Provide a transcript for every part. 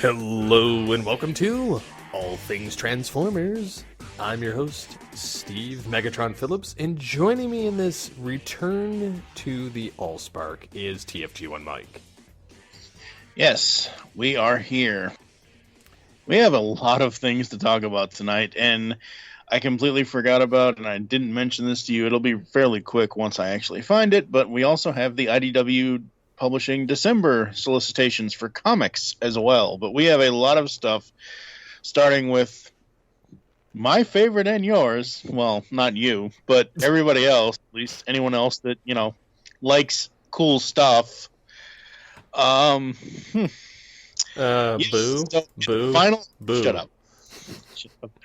Hello and welcome to All Things Transformers. I'm your host, Steve Megatron Phillips, and joining me in this return to the Allspark is TFG1 Mike. Yes, we are here. We have a lot of things to talk about tonight, and I completely forgot about, and I didn't mention this to you, it'll be fairly quick once I actually find it, but we also have the IDW Publishing December solicitations for comics as well. But we have a lot of stuff, starting with my favorite and yours. Well, not you, but everybody else, at least anyone else that, likes cool stuff. Boo. Boo. Boo. Shut up.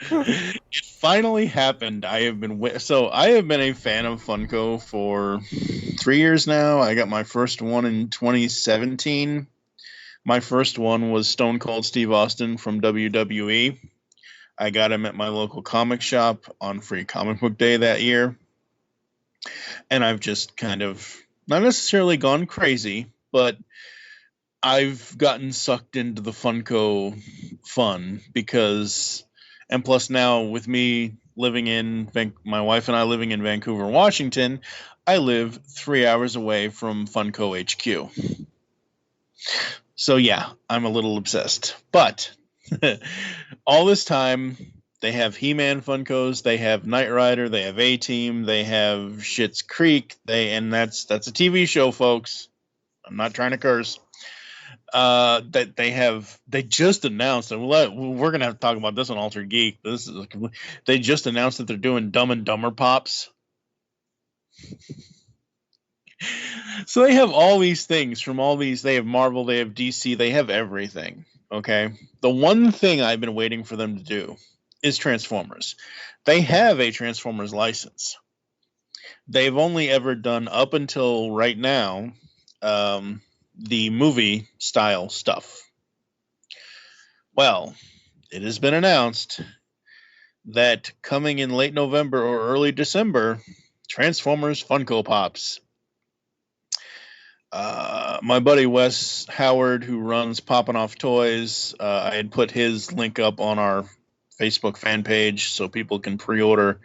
It finally happened. I have been a fan of Funko for 3 years now. I got my first one in 2017. My first one was Stone Cold Steve Austin from WWE. I got him at my local comic shop on Free Comic Book Day that year. And I've just kind of, not necessarily gone crazy, but I've gotten sucked into the Funko fun because, and plus now with me living in, my wife and I living in Vancouver, Washington, I live 3 hours away from Funko HQ. So yeah, I'm a little obsessed. But all this time, they have He-Man Funkos, they have Knight Rider, they have A-Team, they have Schitt's Creek, and that's a TV show, folks. I'm not trying to curse. That they just announced, and we're gonna have to talk about this on Altered Geek. They just announced that they're doing Dumb and Dumber Pops. So they have all these things from all these. They have Marvel, they have DC, they have everything. Okay, the one thing I've been waiting for them to do is Transformers. They have a Transformers license. They've only ever done up until right now. The movie style stuff. Well, it has been announced that coming in late November or early December, Transformers Funko Pops. My buddy Wes Howard, who runs Poppin' Off Toys, I had put his link up on our Facebook fan page so people can pre-order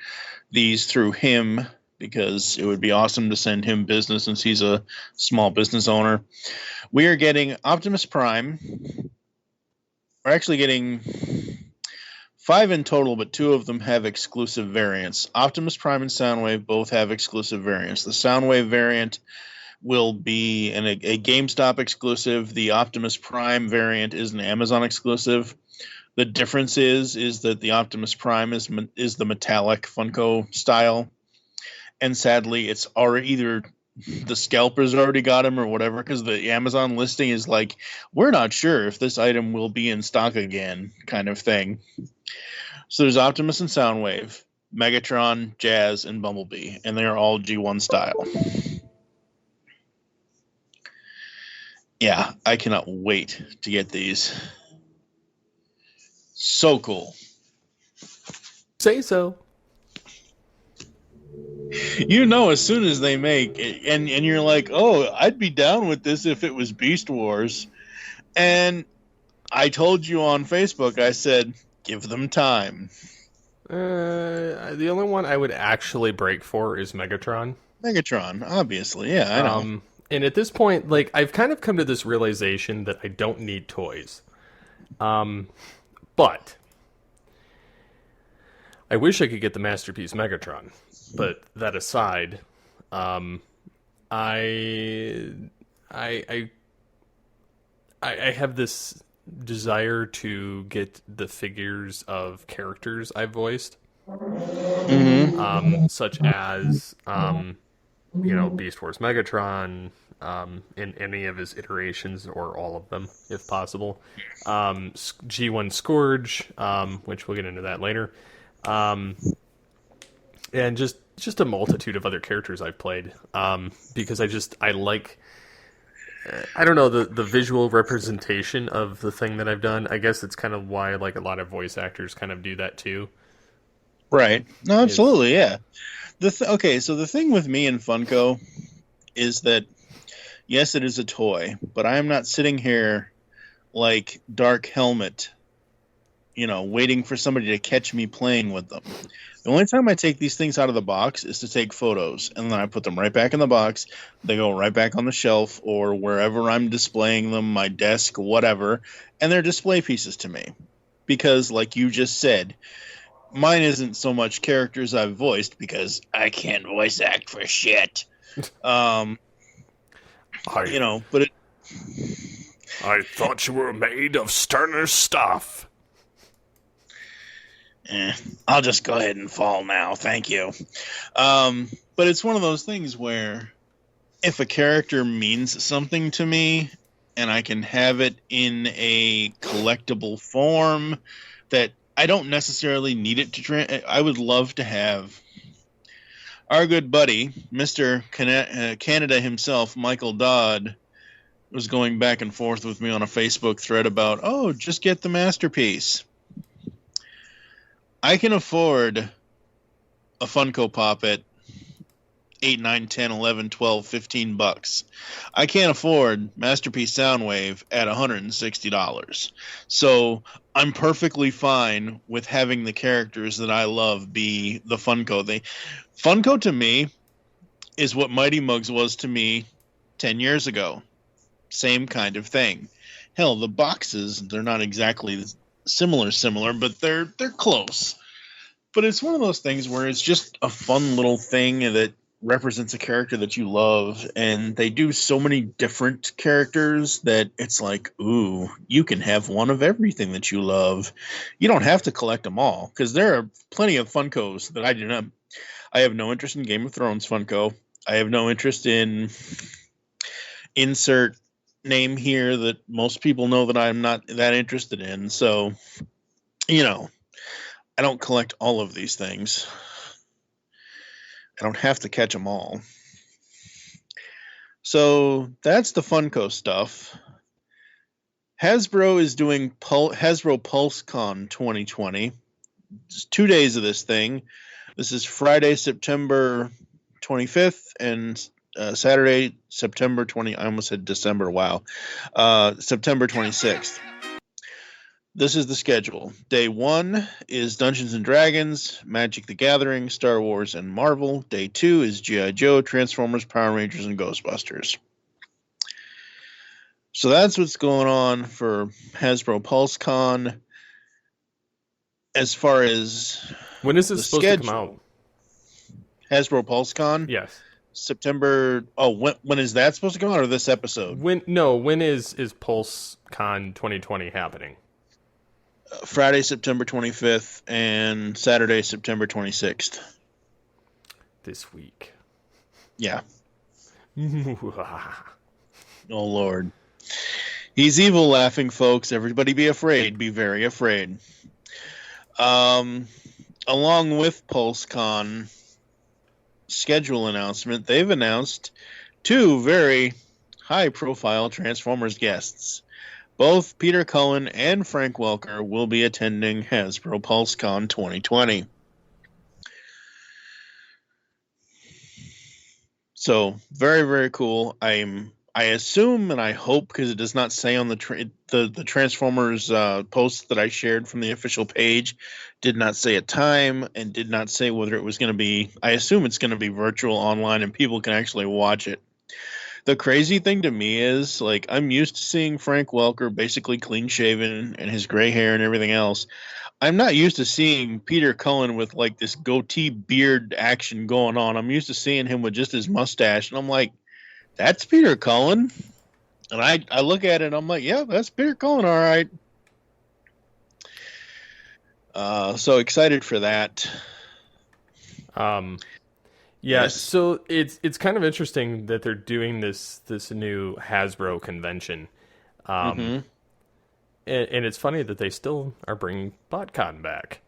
these through him, because it would be awesome to send him business since he's a small business owner. We are getting Optimus Prime. We're actually getting 5 in total, but 2 of them have exclusive variants. Optimus Prime and Soundwave both have exclusive variants. The Soundwave variant will be a GameStop exclusive. The Optimus Prime variant is an Amazon exclusive. The difference is that the Optimus Prime is the metallic Funko style. And sadly, it's already either the scalpers already got him or whatever, because the Amazon listing is like, we're not sure if this item will be in stock again, kind of thing. So there's Optimus and Soundwave, Megatron, Jazz, and Bumblebee, and they are all G1 style. Yeah, I cannot wait to get these. So cool. Say so. As soon as they make it, and you're like, oh, I'd be down with this if it was Beast Wars. And I told you on Facebook, I said, give them time. The only one I would actually break for is Megatron. Megatron, obviously, yeah, I know. And at this point, I've kind of come to this realization that I don't need toys. But I wish I could get the Masterpiece Megatron. But that aside, I have this desire to get the figures of characters I voiced, such as Beast Wars Megatron, in any of his iterations or all of them, if possible. G1 Scourge, which we'll get into that later. And just a multitude of other characters I've played, because I like, I don't know, the visual representation of the thing that I've done. I guess it's kind of why a lot of voice actors kind of do that too. Right. No, absolutely, yeah. Okay, so the thing with me and Funko is that, yes, it is a toy, but I am not sitting here like Dark Helmet, waiting for somebody to catch me playing with them. The only time I take these things out of the box is to take photos, and then I put them right back in the box. They go right back on the shelf or wherever I'm displaying them, my desk, whatever, and they're display pieces to me. Because, like you just said, mine isn't so much characters I've voiced because I can't voice act for shit. I But it, I thought you were made of sterner stuff. I'll just go ahead and fall now. Thank you. But it's one of those things where if a character means something to me and I can have it in a collectible form that I don't necessarily need it to I would love to have our good buddy, Mr. Canada himself, Michael Dodd, was going back and forth with me on a Facebook thread about, just get the masterpiece. I can afford a Funko Pop at 8, 9, 10, 11, 12, 15 bucks. I can't afford Masterpiece Soundwave at $160. So I'm perfectly fine with having the characters that I love be the Funko. Funko to me is what Mighty Mugs was to me 10 years ago. Same kind of thing. Hell, the boxes, they're not exactly similar, but they're close. But it's one of those things where it's just a fun little thing that represents a character that you love, and they do so many different characters that it's like, ooh, you can have one of everything that you love. You don't have to collect them all, because there are plenty of Funkos that I do not. I have no interest in Game of Thrones Funko. I have no interest in insert name here that most people know that I'm not that interested in. So, I don't collect all of these things. I don't have to catch them all. So that's the Funko stuff. Hasbro is doing Hasbro PulseCon 2020. It's 2 days of this thing. This is Friday, September 25th, and Saturday, September 20. I almost said December. Wow, September 26th. This is the schedule. Day 1 is Dungeons and Dragons, Magic the Gathering, Star Wars, and Marvel. Day 2 is G.I. Joe, Transformers, Power Rangers, and Ghostbusters. So that's what's going on for Hasbro PulseCon. As far as when is this supposed to come out? Hasbro PulseCon? Yes. September. Oh, when is that supposed to come out, or this episode? When is PulseCon 2020 happening? Friday, September 25th, and Saturday, September 26th. This week. Yeah. Oh, Lord. He's evil laughing, folks. Everybody be afraid. Be very afraid. Along with PulseCon schedule announcement, they've announced 2 very high-profile Transformers guests. Both Peter Cullen and Frank Welker will be attending Hasbro PulseCon 2020. So, very, very cool. I assume and I hope, because it does not say on the Transformers post that I shared from the official page, did not say a time and did not say whether it was going to be. I assume it's going to be virtual online and people can actually watch it. The crazy thing to me is, like, I'm used to seeing Frank Welker basically clean shaven and his gray hair and everything else. I'm not used to seeing Peter Cullen with like this goatee beard action going on. I'm used to seeing him with just his mustache, and I'm like, that's Peter Cullen. And I look at it and I'm like, yeah, that's Peter Cullen, all right. So excited for that. Yeah, yes. So it's kind of interesting that they're doing this new Hasbro convention. And it's funny that they still are bringing BotCon back.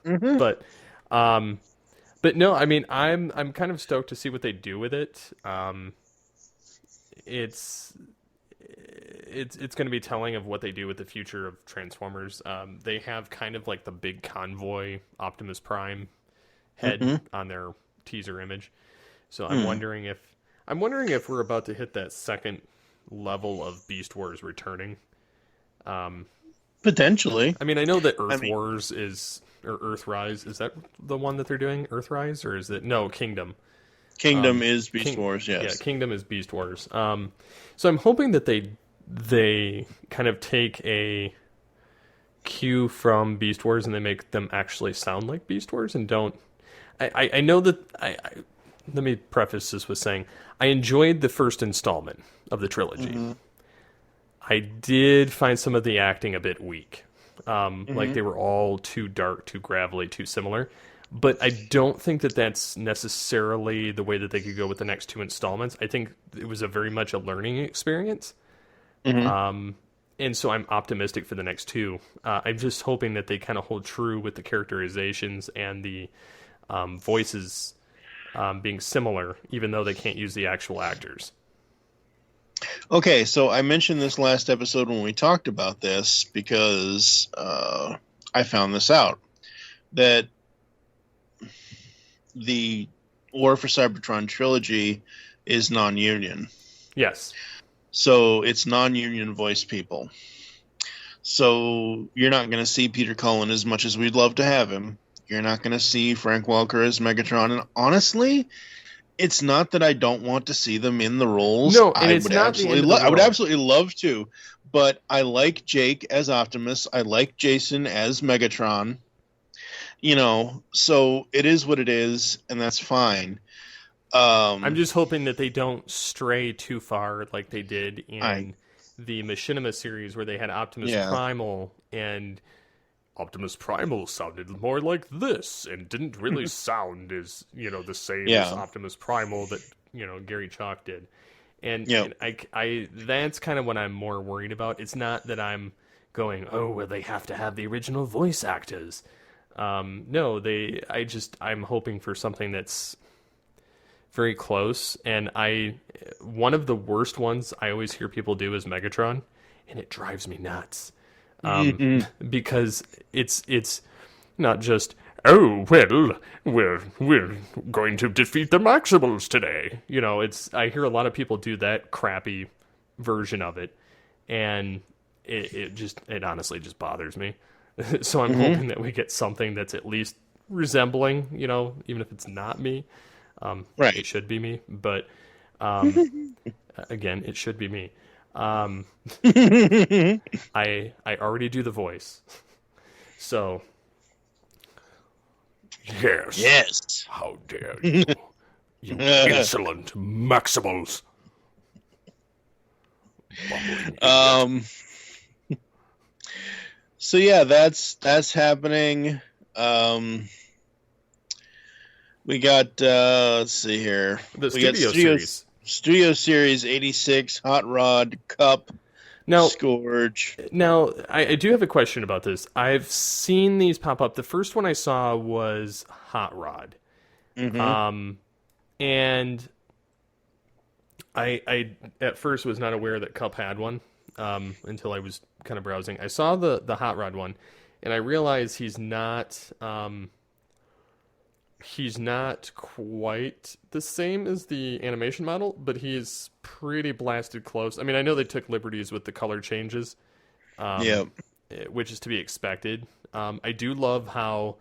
But no, I mean, I'm kind of stoked to see what they do with it. It's going to be telling of what they do with the future of Transformers. They have kind of like the big convoy Optimus Prime head on their teaser image. So I'm wondering if we're about to hit that second level of Beast Wars returning. Potentially. I mean, I know that I Earth mean, Wars is or Earthrise. Is that the one that they're doing? Earthrise, or is it no Kingdom? Kingdom is Beast King, Wars, yeah, yes. Kingdom is Beast Wars. So I'm hoping that they kind of take a cue from Beast Wars and they make them actually sound like Beast Wars and don't. I know that let me preface this with saying I enjoyed the first installment of the trilogy. Mm-hmm. I did find some of the acting a bit weak. Like Mm-hmm. they were all too dark, too gravelly, too similar. But I don't think that that's necessarily the way that they could go with the next two installments. I think it was a very much a learning experience. Mm-hmm. And so I'm optimistic for the next two. I'm just hoping that they kind of hold true with the characterizations and the voices being similar, even though they can't use the actual actors. Okay, so I mentioned this last episode when we talked about this because I found this out that the War for Cybertron trilogy is non-union. Yes. So it's non-union voice people. So you're not going to see Peter Cullen as much as we'd love to have him. You're not going to see Frank Welker as Megatron. And honestly, it's not that I don't want to see them in the roles. No, and it's not the end of the I would world. absolutely love to. But I like Jake as Optimus. I like Jason as Megatron. You know, so it is what it is, and that's fine. I'm just hoping that they don't stray too far like they did in the Machinima series where they had Optimus Yeah. Primal, and Optimus Primal sounded more like this and didn't really sound as, the same Yeah. as Optimus Primal that, Gary Chalk did. And, Yep. and I that's kind of what I'm more worried about. It's not that I'm going, oh, well, they have to have the original voice actors. No, I'm hoping for something that's very close. And one of the worst ones I always hear people do is Megatron, and it drives me nuts. Because it's not just, oh, well, we're going to defeat the Maximals today. I hear a lot of people do that crappy version of it, and it honestly just bothers me. So I'm hoping that we get something that's at least resembling, even if it's not me. Right. It should be me, but again, it should be me. I already do the voice, so yes. Yes. How dare you, you insolent Maximals! So yeah, that's happening. We got let's see here. The We got studio series. Studio Series 86, Hot Rod, Cup, Now, Scourge. I do have a question about this. I've seen these pop up. The first one I saw was Hot Rod. Mm-hmm. And I at first was not aware that Cup had one until I was kind of browsing. I saw the Hot Rod one, and I realized he's not quite the same as the animation model, but he's pretty blasted close. I mean, I know they took liberties with the color changes, which is to be expected. I do love how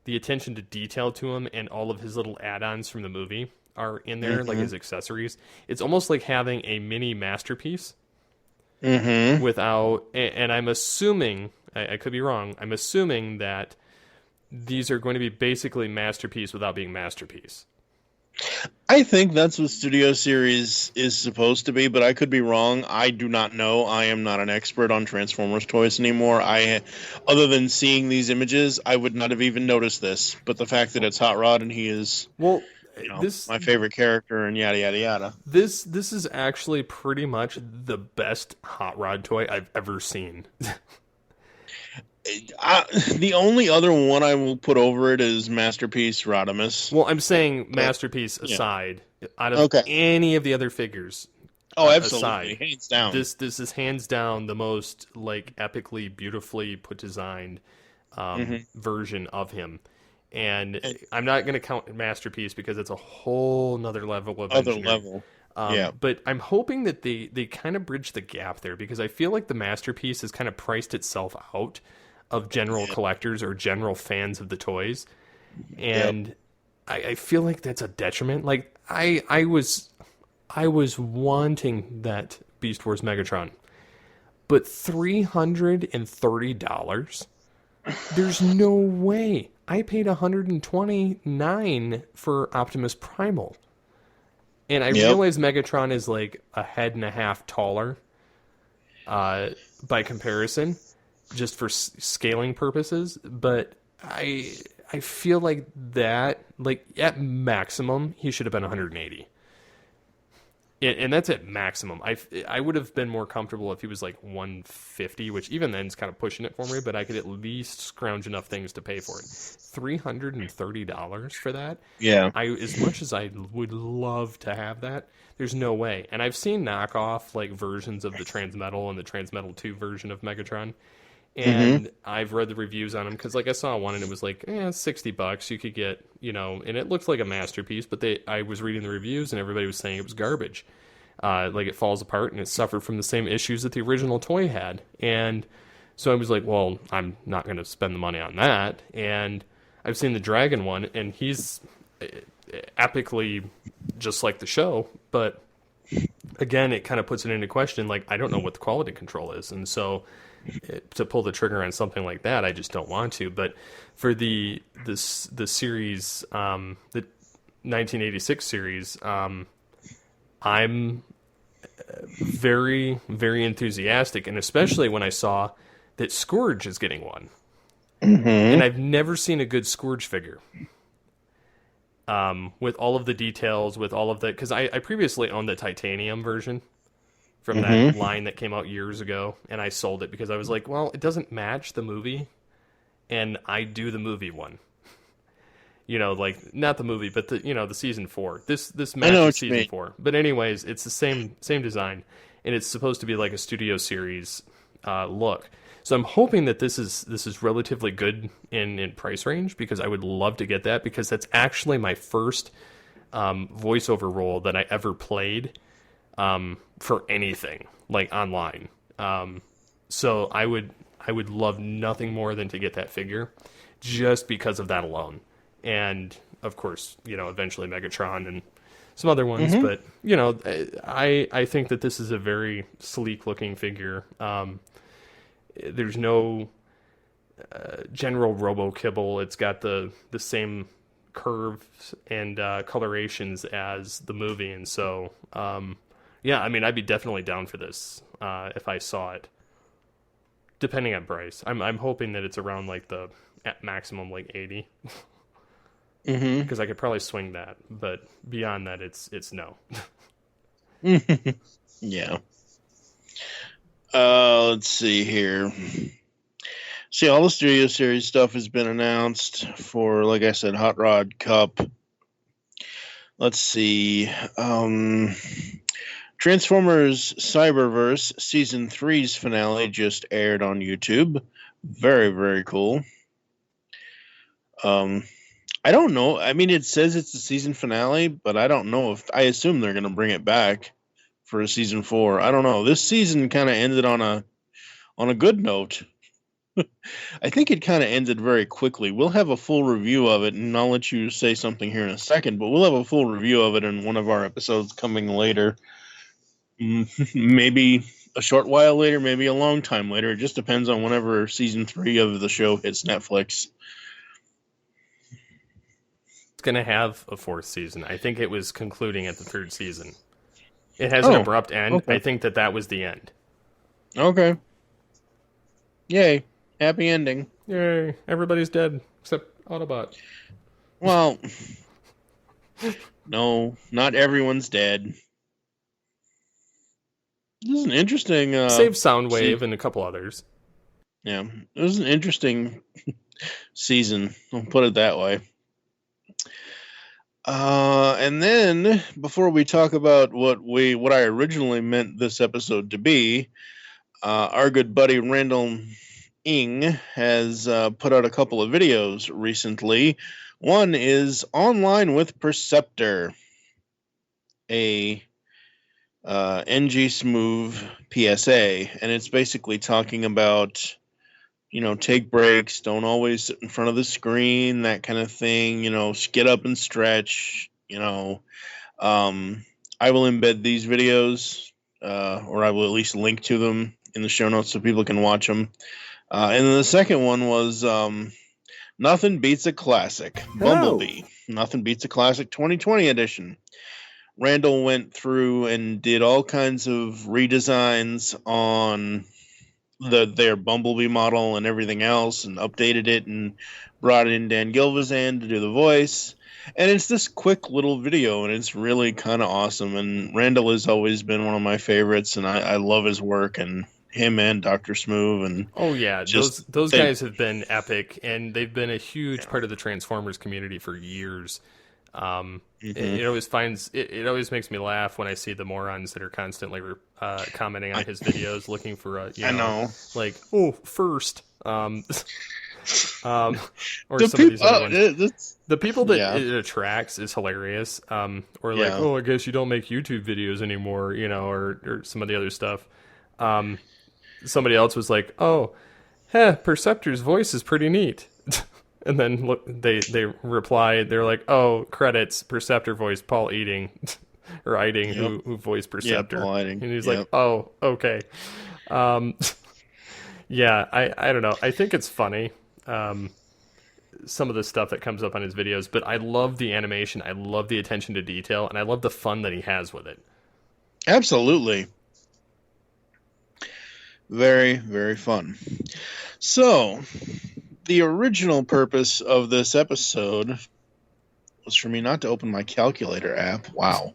the attention to detail to him and all of his little add-ons from the movie are in there, like his accessories. It's almost like having a mini masterpiece without, and I'm assuming, I could be wrong, I'm assuming that these are going to be basically masterpiece without being masterpiece. I think that's what Studio Series is supposed to be, but I could be wrong. I do not know. I am not an expert on Transformers toys anymore. Other than seeing these images, I would not have even noticed this. But the fact that it's Hot Rod and he is, my favorite character and yada yada yada. This is actually pretty much the best Hot Rod toy I've ever seen. The only other one I will put over it is Masterpiece Rodimus. Well, I'm saying Masterpiece aside, out of any of the other figures. Oh, absolutely, hands down. This is hands down the most epically, beautifully put designed version of him. And I'm not going to count Masterpiece because it's a whole nother level of engineering. Yeah. But I'm hoping that they kind of bridge the gap there, because I feel like the masterpiece has kind of priced itself out of general collectors or general fans of the toys. Yep. And I feel like that's a detriment. Like I was wanting that Beast Wars Megatron, but $330? There's no way. I paid $129 for Optimus Primal. And I Yep. realize Megatron is like a head and a half taller by comparison, just for scaling purposes. But I feel like that, like at maximum, he should have been 180. And that's at maximum. I would have been more comfortable if he was like 150, which even then is kind of pushing it for me, but I could at least scrounge enough things to pay for it. $330 for that? Yeah. As much as I would love to have that, there's no way. And I've seen knockoff like versions of the Transmetal and the Transmetal 2 version of Megatron. And I've read the reviews on them, because like I saw one and it was like, $60 you could get, and it looks like a masterpiece, but I was reading the reviews and everybody was saying it was garbage. Like it falls apart and it suffered from the same issues that the original toy had. And so I was like, well, I'm not going to spend the money on that. And I've seen the Dragon one, and he's epically just like the show, but again, it kind of puts it into question. Like, I don't know what the quality control is. And so to pull the trigger on something like that, I just don't want to. But for the series, the 1986 series, I'm very, very enthusiastic, and especially when I saw that Scourge is getting one. And I've never seen a good Scourge figure. With all of the details, with all of the... Because I previously owned the titanium version from that line that came out years ago, and I sold it because I was like, well, it doesn't match the movie, and I do the movie one. Like, not the movie, but the season 4. This matches season 4. But anyways, it's the same design, and it's supposed to be like a studio series look. So I'm hoping that this is relatively good in price range, because I would love to get that, because that's actually my first voiceover role that I ever played for anything, like online. So I would love nothing more than to get that figure, just because of that alone. And of course, eventually Megatron and some other ones, but I think that this is a very sleek looking figure. There's no general robo kibble. It's got the same curves and colorations as the movie, and so I'd be definitely down for this if I saw it. Depending on price, I'm hoping that it's around like the at maximum like 80, because I could probably swing that, but beyond that, it's no. Yeah. Let's see here. See, all the Studio Series stuff has been announced for, like I said, Hot Rod Cup. Let's see. Transformers Cyberverse Season 3's finale just aired on YouTube. Very, very cool. I don't know. I mean, it says it's the season finale, but I don't know if... I assume they're going to bring it back for a season 4. I don't know. This season kind of ended on a good note. I think it kind of ended very quickly. We'll have a full review of it, and I'll let you say something here in a second, but we'll have a full review of it in one of our episodes coming later. Maybe a short while later, maybe a long time later. It just depends on whenever season 3 of the show hits Netflix. It's going to have a 4th season. I think it was concluding at the 3rd season. It has an abrupt end. Okay. I think that was the end. Okay. Yay. Happy ending. Yay. Everybody's dead except Autobot. Well, no, not everyone's dead. This is an interesting... Save Soundwave and a couple others. Yeah. It was an interesting season. I'll put it that way. And then, before we talk about what I originally meant this episode to be, our good buddy Randall Ing has put out a couple of videos recently. One is Online with Perceptor, a NG Smooth PSA, and it's basically talking about, take breaks, don't always sit in front of the screen, that kind of thing, get up and stretch, I will embed these videos, or I will at least link to them in the show notes so people can watch them. And then the second one was Nothing Beats a Classic, Bumblebee. Nothing Beats a Classic 2020 edition. Randall went through and did all kinds of redesigns on their Bumblebee model and everything else, and updated it and brought in Dan Gilvezan to do the voice. And it's this quick little video, and it's really kind of awesome. And Randall has always been one of my favorites, and I love his work, and him and Dr. Smooth. And oh yeah, those guys have been epic, and they've been a huge part of the Transformers community for years. It always makes me laugh when I see the morons that are constantly commenting on his videos, looking for a like, oh, first. Or the some of these other ones. The people that it attracts is hilarious. Or like, oh, I guess you don't make YouTube videos anymore, or some of the other stuff. Somebody else was like, oh, Perceptor's voice is pretty neat. And then they reply, they're like, oh, credits, Perceptor voice, Paul Eating, or Eiding, who voiced Perceptor. Paul Eiding. And he's like, oh, okay. Yeah, I don't know. I think it's funny, some of the stuff that comes up on his videos, but I love the animation, I love the attention to detail, and I love the fun that he has with it. Absolutely. Very, very fun. So, the original purpose of this episode was for me not to open my calculator app. Wow.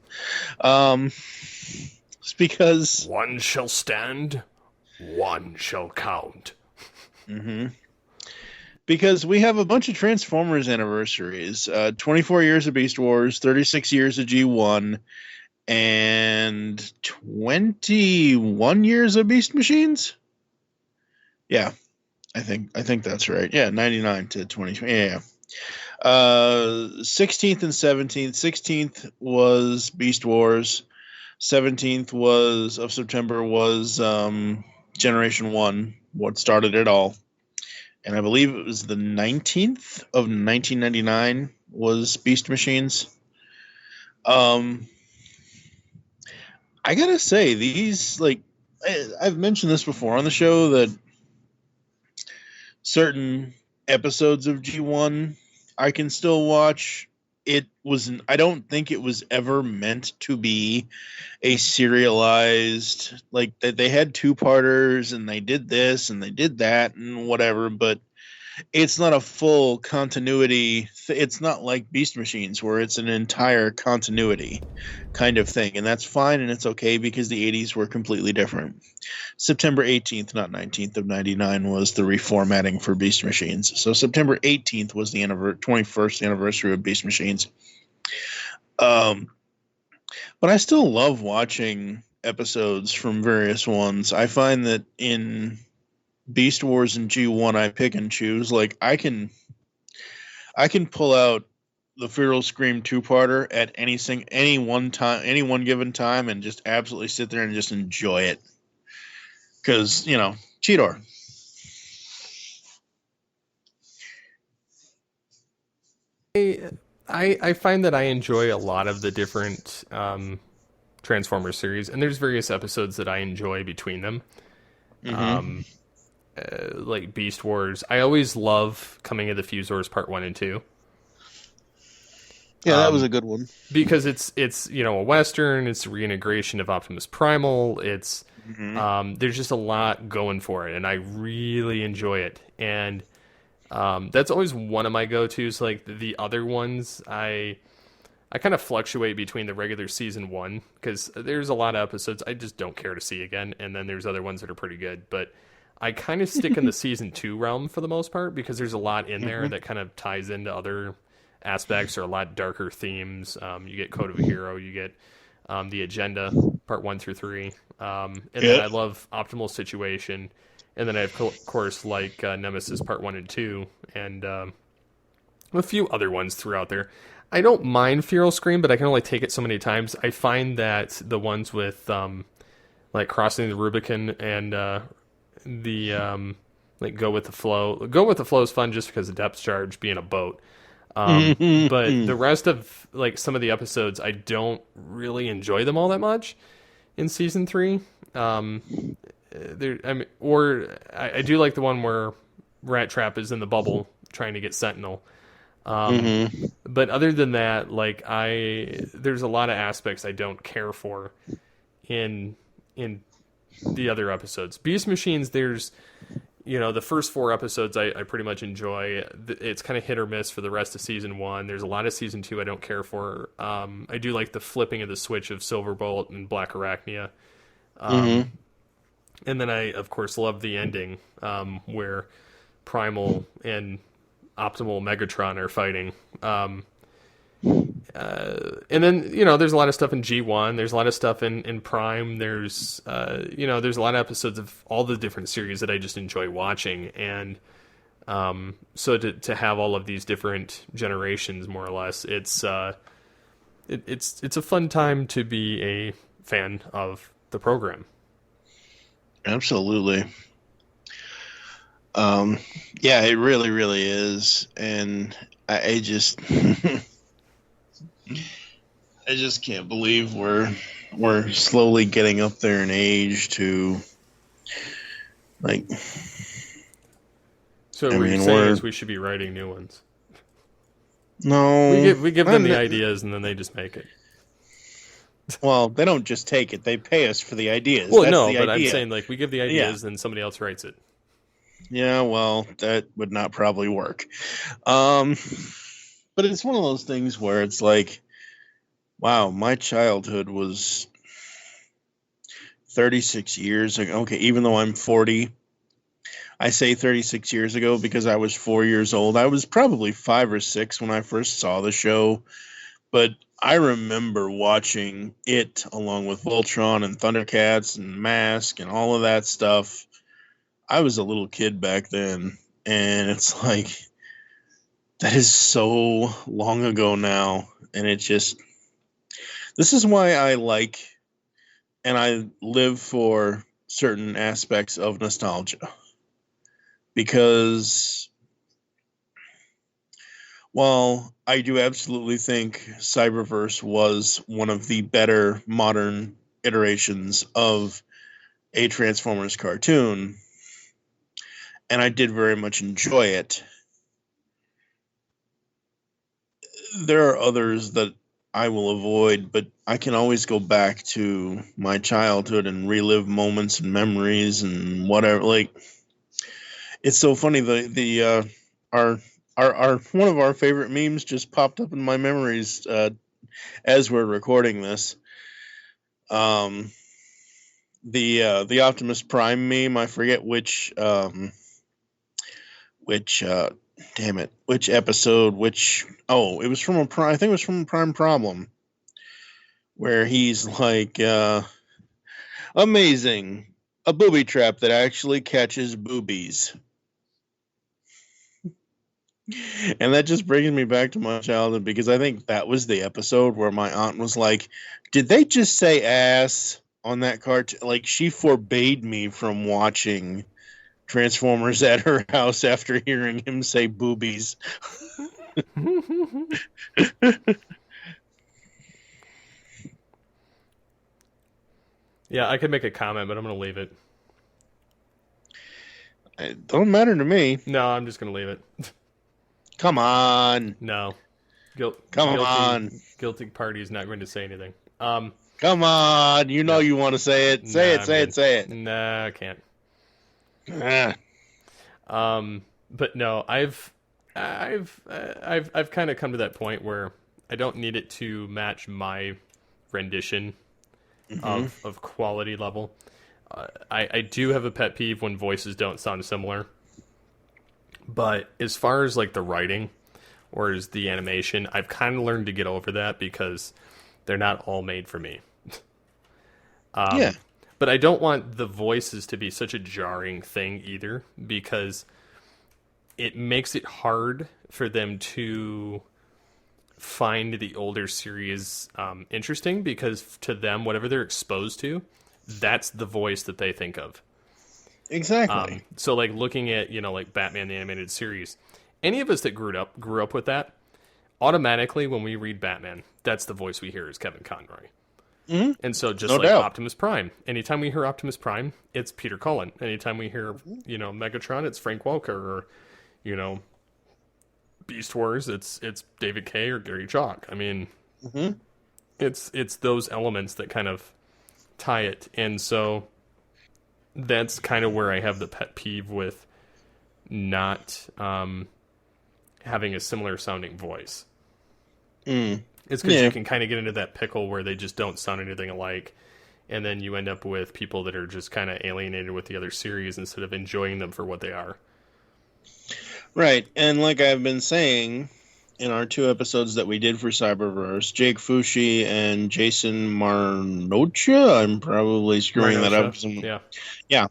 It's because... one shall stand, one shall count. Mm-hmm. Because we have a bunch of Transformers anniversaries. 24 years of Beast Wars, 36 years of G1, and 21 years of Beast Machines? Yeah, I think that's right. Yeah, 99 to 20. Yeah. 16th and 17th. 16th was Beast Wars. 17th of September was Generation 1, what started it all. And I believe it was the 19th of 1999 was Beast Machines. I gotta say, these, like, I've mentioned this before on the show, that certain episodes of G1 I can still watch. I don't think it was ever meant to be a serialized, like, they had two-parters and they did this and they did that and whatever, but it's not a full continuity. It's not like Beast Machines where it's an entire continuity kind of thing, and that's fine and it's okay because the 80s were completely different. September 18th, not 19th of 99 was the reformatting for Beast Machines. So September 18th was the 21st anniversary of Beast Machines. But I still love watching episodes from various ones. I find that in Beast Wars and G1 I pick and choose. Like, I can pull out the Feral Scream two-parter at any one given time and just absolutely sit there and just enjoy it. Because, Cheetor. I find that I enjoy a lot of the different Transformers series, and there's various episodes that I enjoy between them. Mm-hmm. Like Beast Wars. I always love Coming of the Fuse Wars Part 1 and 2. Yeah, that was a good one. Because it's a Western, it's a reintegration of Optimus Primal, it's there's just a lot going for it, and I really enjoy it. And that's always one of my go-tos. Like, the other ones, I kind of fluctuate between the regular season 1, because there's a lot of episodes I just don't care to see again, and then there's other ones that are pretty good, but I kind of stick in the season 2 realm for the most part, because there's a lot in there that kind of ties into other aspects or a lot darker themes. You get Code of a Hero, you get The Agenda, Part 1 through 3, and then I love Optimal Situation, and then I have, of course, like Nemesis Part 1 and 2, and a few other ones throughout there. I don't mind Feral Scream, but I can only take it so many times. I find that the ones with like Crossing the Rubicon and the like Go with the Flow. Go with the Flow is fun just because of depth charge being a boat. But the rest of like some of the episodes, I don't really enjoy them all that much in season 3. I do like the one where Rat Trap is in the bubble trying to get Sentinel. But other than that, like there's a lot of aspects I don't care for in the other episodes. Beast Machines, there's the first 4 episodes I pretty much enjoy. It's kind of hit or miss for the rest of season 1. There's a lot of season 2 I don't care for. I do like the flipping of the switch of Silverbolt and Black Arachnia. And then I, of course, love the ending where Primal and Optimal Megatron are fighting. And then, there's a lot of stuff in G1. There's a lot of stuff in Prime. There's a lot of episodes of all the different series that I just enjoy watching. And so to have all of these different generations, more or less, it's a fun time to be a fan of the program. Absolutely. Yeah, it really, really is. And I just, I just can't believe we're slowly getting up there in age to, like. So what you're saying is we should be writing new ones. No, we give them the ideas and then they just make it. Well, they don't just take it; they pay us for the ideas. Well, That's no, the but idea. I'm saying like we give the ideas, and somebody else writes it. Yeah, well, that would not probably work. But it's one of those things where it's like, wow, my childhood was 36 years ago. Okay, even though I'm 40, I say 36 years ago because I was 4 years old. I was probably 5 or 6 when I first saw the show, but I remember watching it along with Voltron and Thundercats and Mask and all of that stuff. I was a little kid back then, and it's like, that is so long ago now, and it just, this is why I like, and I live for certain aspects of nostalgia, because while I do absolutely think Cyberverse was one of the better modern iterations of a Transformers cartoon, and I did very much enjoy it, there are others that I will avoid, but I can always go back to my childhood and relive moments and memories and whatever. Like, it's so funny. Our one of our favorite memes just popped up in my memories as we're recording this. The Optimus Prime meme. I forget which episode, it was from I think it was from Prime Problem, where he's like, amazing, a booby trap that actually catches boobies. And that just brings me back to my childhood, because I think that was the episode where my aunt was like, did they just say ass on that cartoon? Like, she forbade me from watching Transformers at her house after hearing him say boobies. Yeah, I could make a comment, but I'm going to leave it. It don't matter to me. No, I'm just going to leave it. Come on. No. Come on. Guilty party is not going to say anything. Come on. You know you want to say it. Say it. Nah, I can't. Ah. But no, I've kind of come to that point where I don't need it to match my rendition of quality level. I do have a pet peeve when voices don't sound similar. But as far as like the writing or as the animation, I've kind of learned to get over that because they're not all made for me. Yeah. But I don't want the voices to be such a jarring thing either, because it makes it hard for them to find the older series interesting, because to them, whatever they're exposed to, that's the voice that they think of. Exactly. So like looking at, like Batman the Animated Series, any of us that grew up with that, automatically when we read Batman, that's the voice we hear is Kevin Conroy. Mm-hmm. And so just No like doubt. Optimus Prime, anytime we hear Optimus Prime, it's Peter Cullen. Anytime we hear, Megatron, it's Frank Welker, or, you know, Beast Wars, it's David Kay or Gary Chalk. I mean, Mm-hmm. it's those elements that kind of tie it. And so that's kind of where I have the pet peeve with not having a similar sounding voice. Mm. It's because Yeah. you can kind of get into that pickle where they just don't sound anything alike, and then you end up with people that are just kind of alienated with the other series instead of enjoying them for what they are. Right. And like I've been saying in our 2 episodes that we did for Cyberverse, Jake Fushi and Jason Marnocha, I'm probably screwing that up. Yeah. Yeah.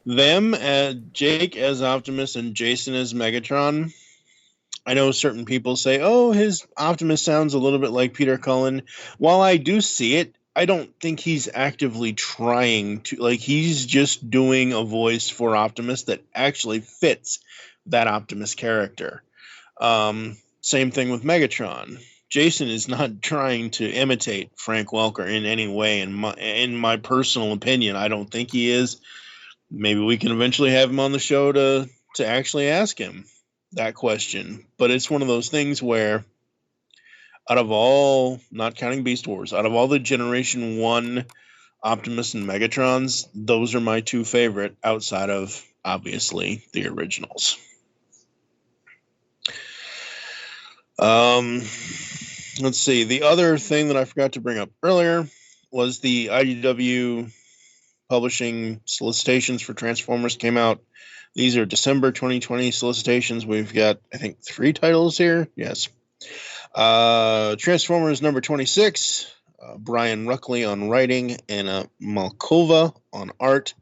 Them, Jake as Optimus and Jason as Megatron. I know certain people say, oh, his Optimus sounds a little bit like Peter Cullen. While I do see it, I don't think he's actively trying to. Like, he's just doing a voice for Optimus that actually fits that Optimus character. Same thing with Megatron. Jason is not trying to imitate Frank Welker in any way. In my personal opinion, I don't think he is. Maybe we can eventually have him on the show to actually ask him that question. But it's one of those things where, out of all, not counting Beast Wars, out of all the Generation 1 Optimus and Megatrons, those are my 2 favorite outside of, obviously, the originals. Let's see. The other thing that I forgot to bring up earlier was the IDW Publishing solicitations for Transformers came out. These are December 2020 solicitations. We've got, I think, 3 titles here. Yes. Transformers number 26, Brian Ruckley on writing, and Malkova on art,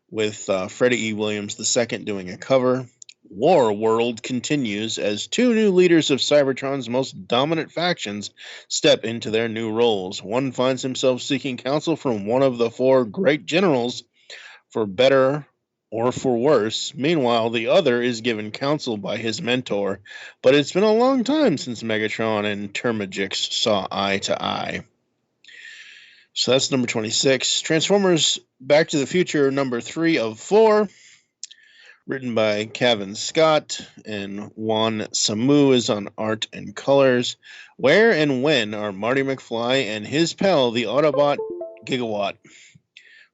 with Freddie E. Williams II doing a cover. War World continues as 2 new leaders of Cybertron's most dominant factions step into their new roles. One finds himself seeking counsel from one of the 4 great generals, for better or for worse. Meanwhile, the other is given counsel by his mentor, but it's been a long time since Megatron and Termagix saw eye to eye. So that's number 26. Transformers Back to the Future number 3 of 4. Written by Kevin Scott, and Juan Samu is on art and colors. Where and when are Marty McFly and his pal, the Autobot Gigawatt?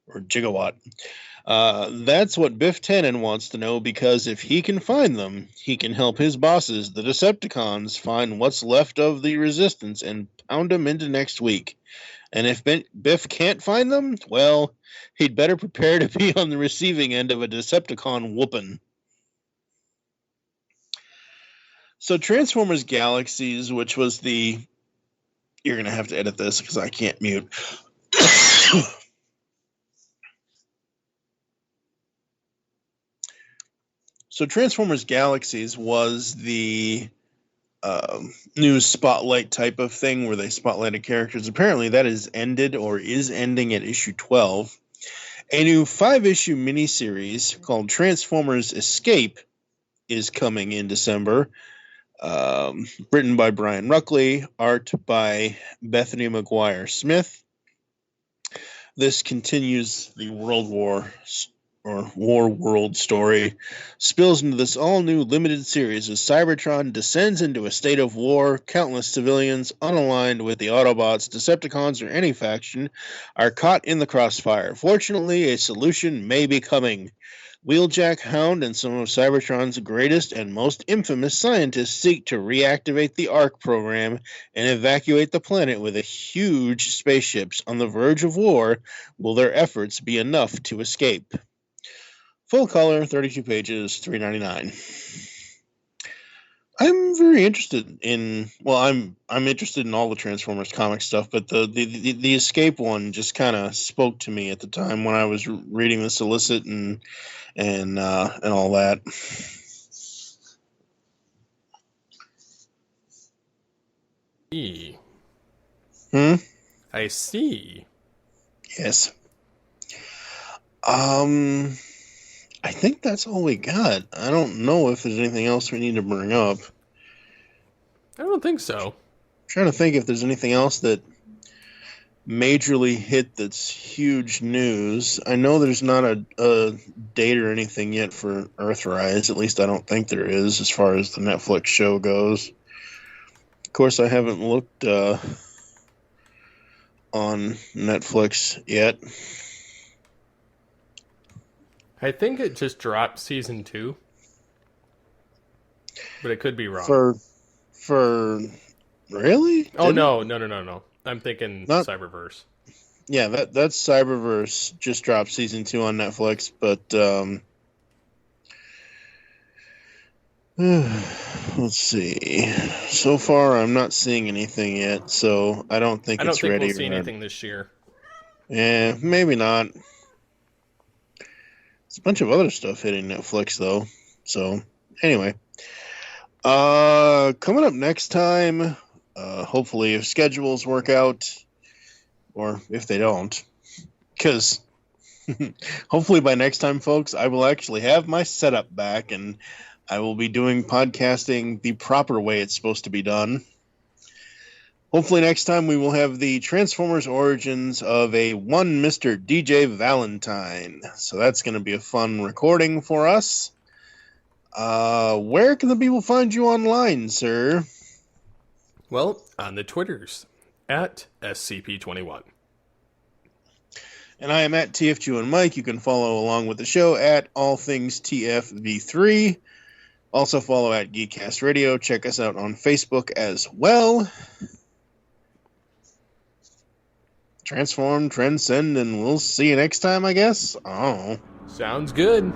Or Gigawatt. That's what Biff Tannen wants to know, because if he can find them, he can help his bosses, the Decepticons, find what's left of the Resistance and pound them into next week. And if Biff can't find them, well, he'd better prepare to be on the receiving end of a Decepticon whooping. So Transformers Galaxies, which was the... You're going to have to edit this because I can't mute. So Transformers Galaxies was the news spotlight type of thing where they spotlighted characters. Apparently that is ended or is ending at issue 12. A new 5-issue miniseries called Transformers Escape is coming in December. Written by Brian Ruckley, art by Bethany McGuire Smith. This continues the War World story, spills into this all-new limited series as Cybertron descends into a state of war. Countless civilians, unaligned with the Autobots, Decepticons, or any faction, are caught in the crossfire. Fortunately, a solution may be coming. Wheeljack, Hound, and some of Cybertron's greatest and most infamous scientists seek to reactivate the ARC program and evacuate the planet with huge spaceships. On the verge of war, will their efforts be enough to escape? Full color, 32 pages, $3.99. I'm very interested in... Well, I'm interested in all the Transformers comic stuff, but the Escape one just kind of spoke to me at the time when I was reading the solicit and all that. E. Hmm? I see. Yes. I think that's all we got. I don't know if there's anything else we need to bring up. I don't think so. I'm trying to think if there's anything else that majorly hit that's huge news. I know there's not a date or anything yet for Earthrise. At least I don't think there is as far as the Netflix show goes. Of course, I haven't looked on Netflix yet. I think it just dropped season 2. But it could be wrong. For really? Oh, Didn't no, it? no. I'm thinking Not Cyberverse. Yeah, that's Cyberverse just dropped season 2 on Netflix, but let's see. So far, I'm not seeing anything yet, so I don't think I don't it's think ready. we'll see anything this year. Yeah, maybe not. It's a bunch of other stuff hitting Netflix though. So anyway, coming up next time, hopefully if schedules work out, or if they don't, because hopefully by next time, folks, I will actually have my setup back and I will be doing podcasting the proper way it's supposed to be done. Hopefully next time we will have the Transformers origins of a one Mr. DJ Valentine. So that's going to be a fun recording for us. Where can the people find you online, sir? Well, on the Twitters, at SCP21. And I am at TFG and Mike. You can follow along with the show at All Things TFV3. Also follow at Geekcast Radio. Check us out on Facebook as well. Transform, transcend, and we'll see you next time, I guess. Oh. Sounds good.